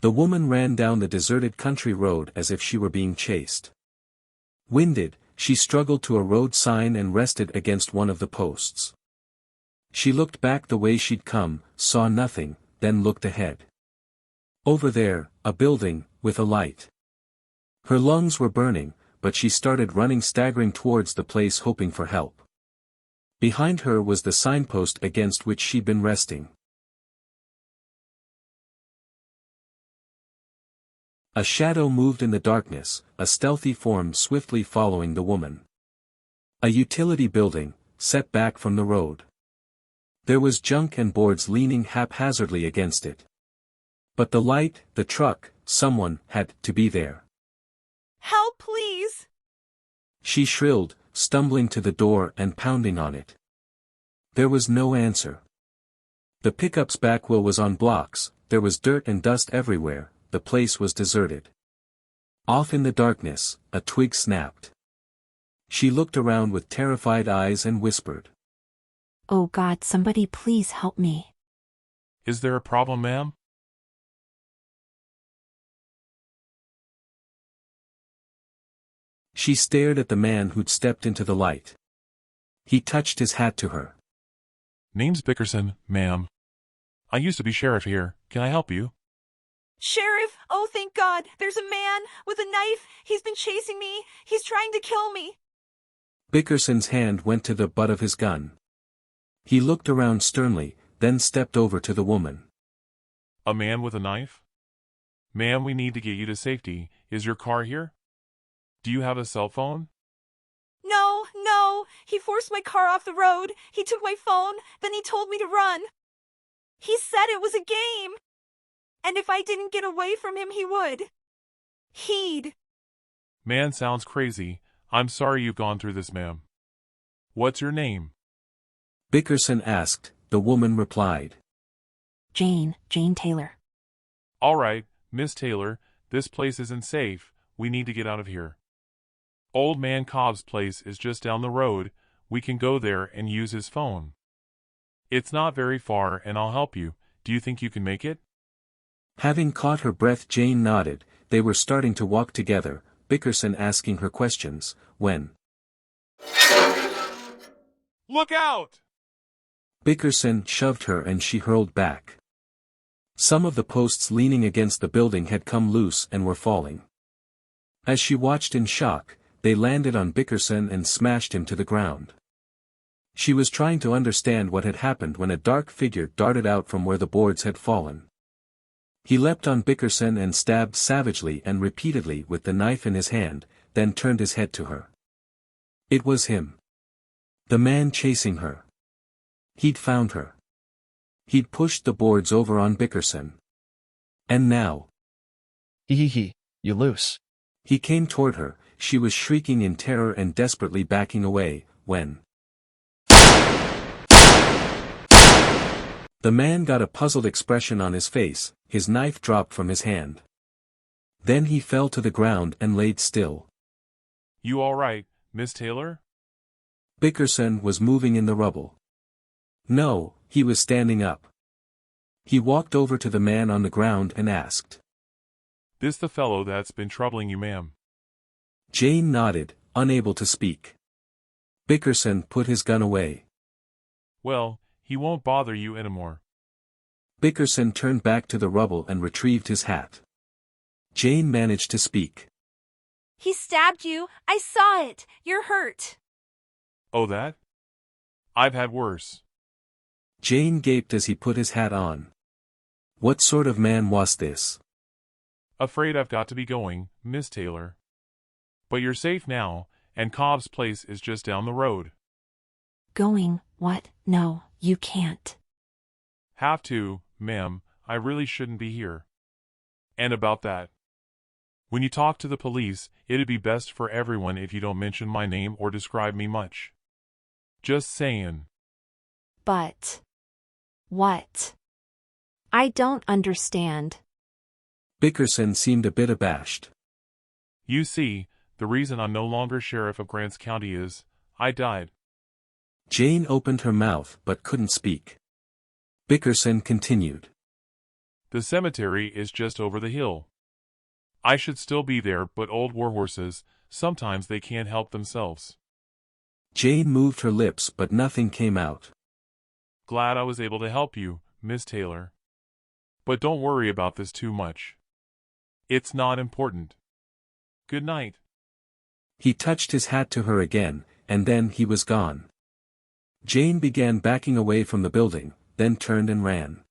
The woman ran down the deserted country road as if she were being chased. Winded, she struggled to a road sign and rested against one of the posts. She looked back the way she'd come, saw nothing, then looked ahead. Over there, a building, with a light. Her lungs were burning, but she started running, staggering towards the place, hoping for help. Behind her was the signpost against which she'd been resting. A shadow moved in the darkness, a stealthy form swiftly following the woman. A utility building, set back from the road. There was junk and boards leaning haphazardly against it. But the light, the truck, someone had to be there. Help, please! She shrilled, stumbling to the door and pounding on it. There was no answer. The pickup's back wheel was on blocks, there was dirt and dust everywhere, the place was deserted. Off in the darkness, a twig snapped. She looked around with terrified eyes and whispered, "Oh God, somebody please help me." Is there a problem, ma'am? She stared at the man who'd stepped into the light. He touched his hat to her. Name's Bickerson, ma'am. I used to be sheriff here. Can I help you? Sheriff, oh thank God, there's a man with a knife. He's been chasing me. He's trying to kill me. Bickerson's hand went to the butt of his gun. He looked around sternly, then stepped over to the woman. A man with a knife? Ma'am, we need to get you to safety. Is your car here? Do you have a cell phone? No, he forced my car off the road. He took my phone, then he told me to run. He said it was a game. And if I didn't get away from him, he would. He'd. Man sounds crazy. I'm sorry you've gone through this, ma'am. What's your name? Bickerson asked, the woman replied. Jane Taylor. All right, Miss Taylor, this place isn't safe. We need to get out of here. Old Man Cobb's place is just down the road. We can go there and use his phone. It's not very far and I'll help you. Do you think you can make it? Having caught her breath, Jane nodded. They were starting to walk together, Bickerson asking her questions, when... Look out! Bickerson shoved her and she hurled back. Some of the posts leaning against the building had come loose and were falling. As she watched in shock, they landed on Bickerson and smashed him to the ground. She was trying to understand what had happened when a dark figure darted out from where the boards had fallen. He leapt on Bickerson and stabbed savagely and repeatedly with the knife in his hand, then turned his head to her. It was him. The man chasing her. He'd found her. He'd pushed the boards over on Bickerson. And now... You loose. He came toward her, she was shrieking in terror and desperately backing away, when... The man got a puzzled expression on his face, his knife dropped from his hand. Then he fell to the ground and laid still. You all right, Miss Taylor? Bickerson was moving in the rubble. No, he was standing up. He walked over to the man on the ground and asked. This the fellow that's been troubling you, ma'am? Jane nodded, unable to speak. Bickerson put his gun away. Well, he won't bother you anymore. Bickerson turned back to the rubble and retrieved his hat. Jane managed to speak. He stabbed you. I saw it. You're hurt. Oh, that? I've had worse. Jane gaped as he put his hat on. What sort of man was this? Afraid I've got to be going, Miss Taylor. But you're safe now, and Cobb's place is just down the road. Going, what? No, you can't. Have to, ma'am, I really shouldn't be here. And about that. When you talk to the police, it'd be best for everyone if you don't mention my name or describe me much. Just saying. But... what? I don't understand. Bickerson seemed a bit abashed. You see, the reason I'm no longer sheriff of Grantz County is, I died. Jane opened her mouth but couldn't speak. Bickerson continued. The cemetery is just over the hill. I should still be there, but old warhorses, sometimes they can't help themselves. Jane moved her lips but nothing came out. Glad I was able to help you, Miss Taylor. But don't worry about this too much. It's not important. Good night. He touched his hat to her again, and then he was gone. Jane began backing away from the building, then turned and ran.